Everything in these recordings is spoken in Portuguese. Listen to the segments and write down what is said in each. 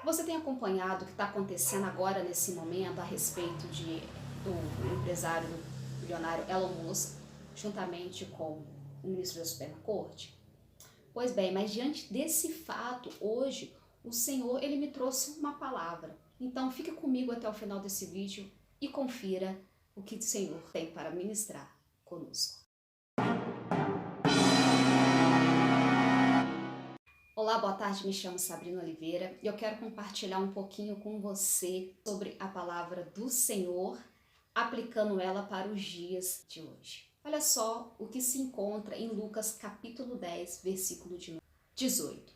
Você tem acompanhado o que está acontecendo agora nesse momento a respeito do empresário bilionário Elon Musk, juntamente com o ministro da Suprema Corte? Pois bem, mas diante desse fato, hoje, o Senhor ele me trouxe uma palavra. Então fique comigo até o final desse vídeo e confira o que o Senhor tem para ministrar conosco. Olá, boa tarde, me chamo Sabrina Oliveira e eu quero compartilhar um pouquinho com você sobre a palavra do Senhor, aplicando ela para os dias de hoje. Olha só o que se encontra em Lucas capítulo 10, versículo de 18.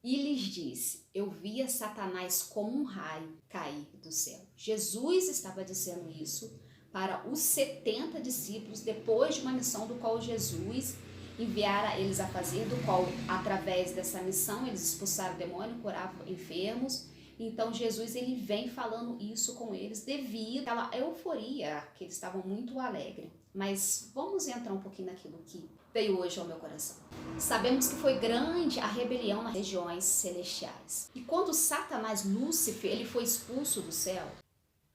E lhes disse, eu via Satanás como um raio cair do céu. Jesus estava dizendo isso para os 70 discípulos depois de uma missão do qual Jesus enviara eles a fazer, do qual, através dessa missão, eles expulsaram o demônio, curavam enfermos. Então, Jesus ele vem falando isso com eles devido àquela euforia, que eles estavam muito alegres. Mas vamos entrar um pouquinho naquilo que veio hoje ao meu coração. Sabemos que foi grande a rebelião nas regiões celestiais. E quando Satanás, Lúcifer, ele foi expulso do céu,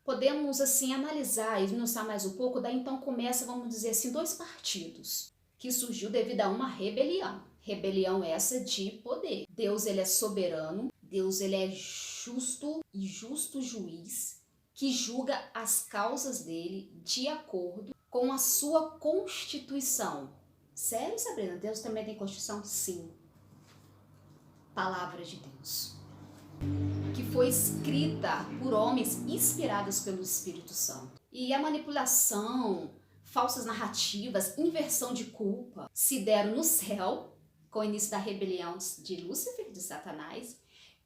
podemos assim analisar e esmiuçar mais um pouco, daí então começa, vamos dizer assim, dois partidos que surgiu devido a uma rebelião. Rebelião essa de poder. Deus ele é soberano, Deus ele é justo e justo juiz que julga as causas dele de acordo com a sua constituição. Sério, Sabrina? Deus também tem constituição? Sim. Palavra de Deus, que foi escrita por homens inspirados pelo Espírito Santo. E a manipulação, falsas narrativas, inversão de culpa se deram no céu, com o início da rebelião de Lúcifer, de Satanás,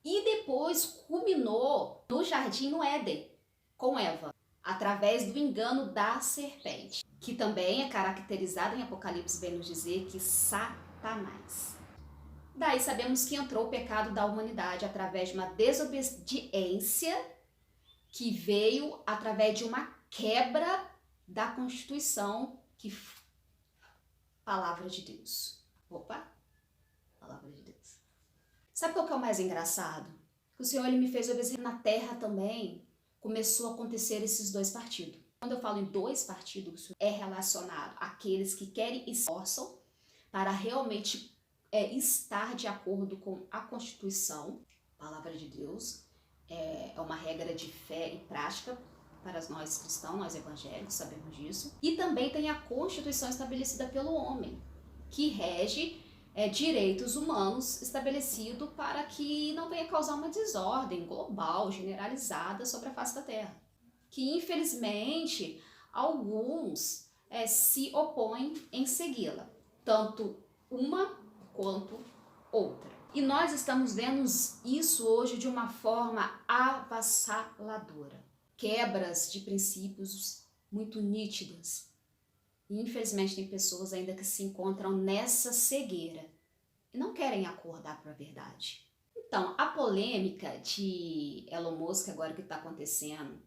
e depois culminou no jardim no Éden, com Eva, através do engano da serpente, que também é caracterizado em Apocalipse, vem nos dizer que Satanás. Daí sabemos que entrou o pecado da humanidade através de uma desobediência que veio através de uma quebra da Constituição, que palavra de Deus. Opa, palavra de Deus. Sabe qual que é o mais engraçado? Que o Senhor ele me fez obedecer na terra também. Começou a acontecer esses dois partidos. Quando eu falo em dois partidos, é relacionado àqueles que querem e esforçam para realmente estar de acordo com a Constituição, palavra de Deus, é uma regra de fé e prática para nós cristãos, nós evangélicos, sabemos disso. E também tem a Constituição estabelecida pelo homem, que rege direitos humanos estabelecido para que não venha causar uma desordem global, generalizada sobre a face da Terra. Que infelizmente alguns se opõem em segui-la, tanto uma quanto outra. E nós estamos vendo isso hoje de uma forma avassaladora. Quebras de princípios muito nítidas. E infelizmente tem pessoas ainda que se encontram nessa cegueira e não querem acordar para a verdade. Então, a polêmica de Elon Musk agora que está acontecendo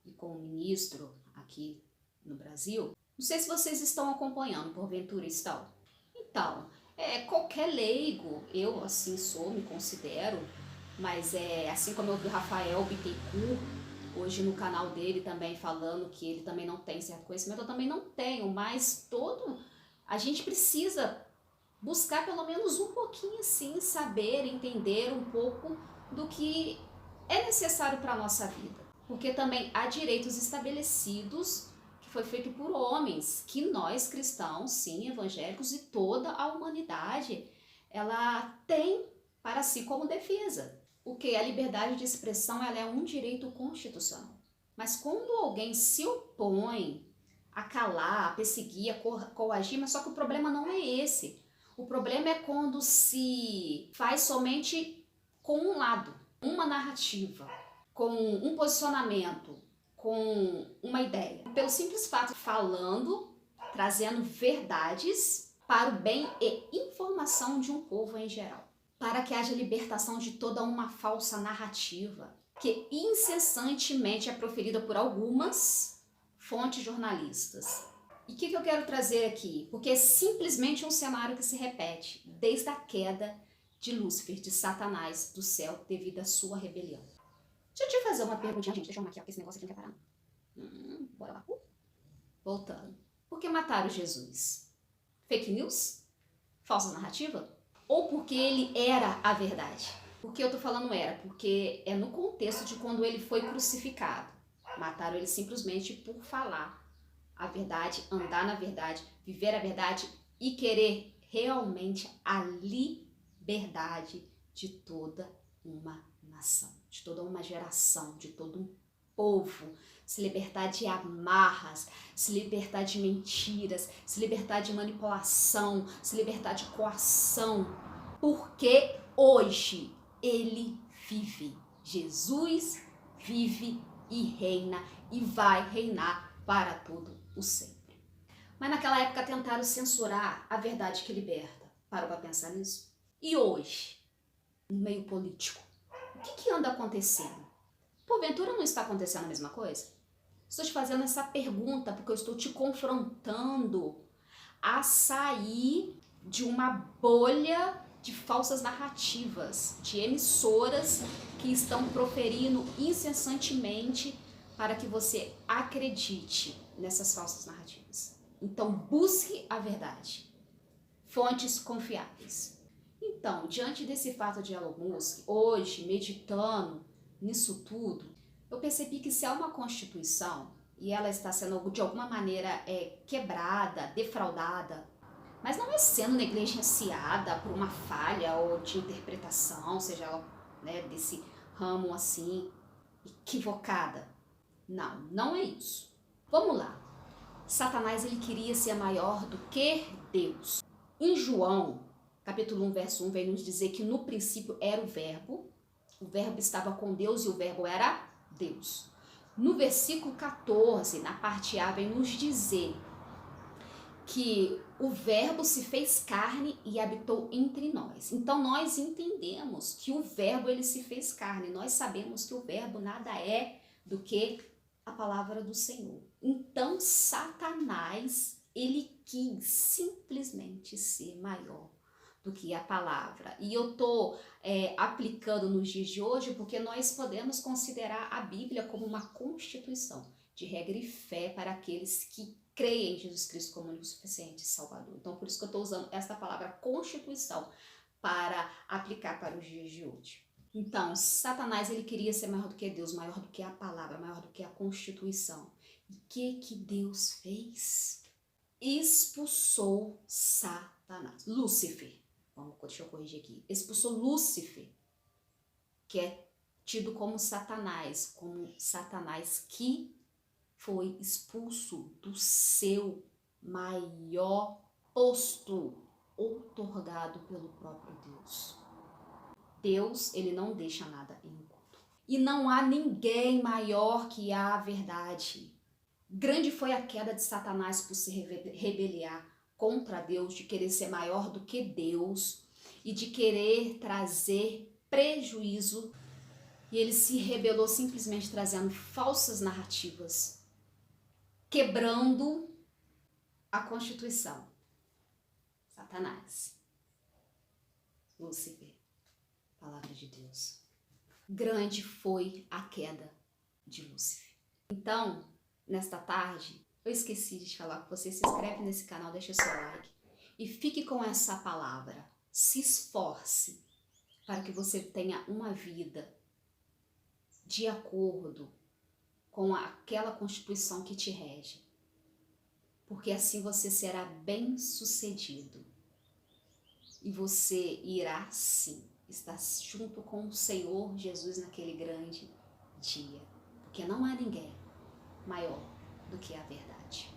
e com o ministro aqui no Brasil, não sei se vocês estão acompanhando, porventura estão. Então, qualquer leigo, eu assim sou, me considero, mas assim como eu vi o Rafael Bittencourt hoje no canal dele também falando que ele também não tem certo conhecimento, eu também não tenho, mas a gente precisa buscar pelo menos um pouquinho assim, saber, entender um pouco do que é necessário para a nossa vida. Porque também há direitos estabelecidos que foi feito por homens, que nós cristãos, sim, evangélicos e toda a humanidade, ela tem para si como defesa. Porque a liberdade de expressão ela é um direito constitucional. Mas quando alguém se opõe a calar, a perseguir, a coagir, mas só que o problema não é esse. O problema é quando se faz somente com um lado, uma narrativa, com um posicionamento, com uma ideia. Pelo simples fato de falando, trazendo verdades para o bem e informação de um povo em geral. Para que haja libertação de toda uma falsa narrativa que incessantemente é proferida por algumas fontes jornalistas. E o que eu quero trazer aqui? Porque é simplesmente um cenário que se repete desde a queda de Lúcifer, de Satanás, do céu, devido à sua rebelião. Deixa eu te fazer uma perguntinha, gente. Deixa eu maquiar, porque esse negócio aqui não quer parar. Bora lá. Voltando. Por que mataram Jesus? Fake news? Falsa narrativa? Ou porque ele era a verdade? Por que eu tô falando era? Porque é no contexto de quando ele foi crucificado. Mataram ele simplesmente por falar a verdade, andar na verdade, viver a verdade e querer realmente a liberdade de toda uma nação, de toda uma geração, de todo um povo, se libertar de amarras, se libertar de mentiras, se libertar de manipulação, se libertar de coação, porque hoje ele vive. Jesus vive e reina e vai reinar para todo o sempre. Mas naquela época tentaram censurar a verdade que liberta. Parou para pensar nisso? E hoje, no meio político, o que anda acontecendo? Porventura não está acontecendo a mesma coisa? Estou te fazendo essa pergunta porque eu estou te confrontando a sair de uma bolha de falsas narrativas, de emissoras que estão proferindo incessantemente para que você acredite nessas falsas narrativas. Então busque a verdade, fontes confiáveis. Então, diante desse fato de Elon Musk, hoje, meditando nisso tudo, eu percebi que se há uma Constituição e ela está sendo de alguma maneira quebrada, defraudada, mas não é sendo negligenciada por uma falha ou de interpretação, seja ela desse ramo assim, equivocada. Não, não é isso. Vamos lá. Satanás ele queria ser maior do que Deus. Em João, capítulo 1, verso 1, vem nos dizer que no princípio era o verbo estava com Deus e o verbo era Deus. No versículo 14, na parte A, vem nos dizer que o verbo se fez carne e habitou entre nós. Então nós entendemos que o verbo ele se fez carne. Nós sabemos que o verbo nada é do que a palavra do Senhor. Então Satanás, ele quis simplesmente ser maior do que a palavra. E eu tô aplicando nos dias de hoje porque nós podemos considerar a Bíblia como uma constituição de regra e fé para aqueles que creem em Jesus Cristo como único suficiente Salvador. Então por isso que eu estou usando esta palavra constituição para aplicar para os dias de hoje. Então, Satanás ele queria ser maior do que Deus, maior do que a palavra, maior do que a Constituição. E o que Deus fez? Expulsou Satanás. Lúcifer, deixa eu corrigir aqui. Expulsou Lúcifer, que é tido como Satanás que foi expulso do seu maior posto, outorgado pelo próprio Deus. Deus, ele não deixa nada em oculto. E não há ninguém maior que a verdade. Grande foi a queda de Satanás por se rebeliar contra Deus, de querer ser maior do que Deus e de querer trazer prejuízo. E ele se rebelou simplesmente trazendo falsas narrativas, quebrando a Constituição. Satanás. Lúcifer. Palavra de Deus. Grande foi a queda de Lúcifer. Então, nesta tarde, eu esqueci de te falar com você. Se inscreve nesse canal, deixa seu like e fique com essa palavra. Se esforce para que você tenha uma vida de acordo com aquela Constituição que te rege. Porque assim você será bem-sucedido. E você irá, sim, estar junto com o Senhor Jesus naquele grande dia. Porque não há ninguém maior do que a verdade.